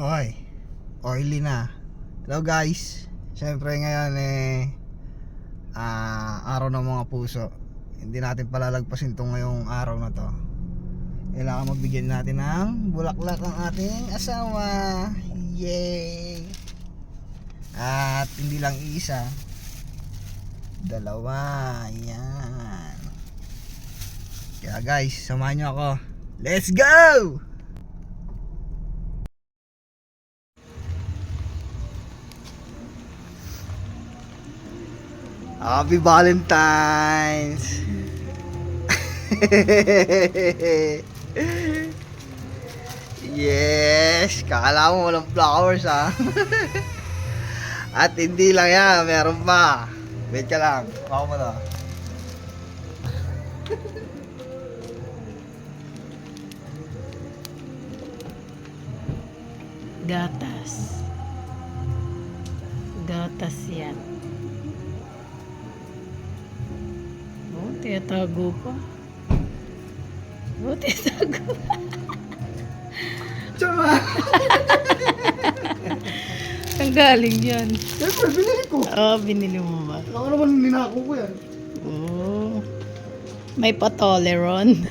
Okay, oily na. Hello guys. Siyempre ngayon araw ng mga puso. Hindi natin palalagpasin tong ngayong araw na to. Kailangan magbigyan natin ng bulaklak ang ating asawa. Yay! At hindi lang isa, dalawa. Yan. Kaya guys, samahan nyo ako. Let's go! Happy Valentine's! Yes! Kala mo walang flowers ha? At hindi lang yan, meron pa. Wait ka lang, baka mo na. Gatas. Gatas yan. Oh, tiyatago pa. Oh, tiyatago pa. Tsama! Ang galing yan. Siyempre, binili ko. Oo, binili mo ba? Ako naman ninako ko yan. Oo. May patoleron.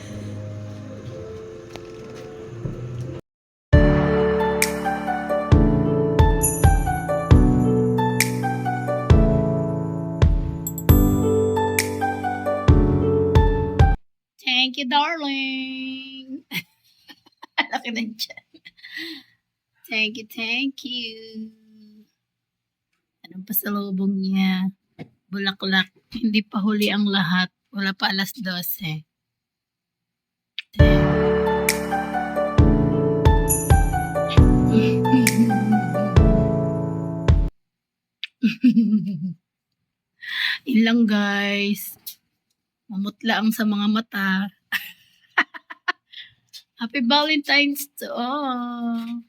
Thank you, darling. Laki na dyan. Thank you, thank you. Anong pasalubong niya? Bulaklak. Hindi pa huli ang lahat. Wala pa alas 12. Yun lang guys. Mamutla ang sa mga mata. Happy Valentine's to all.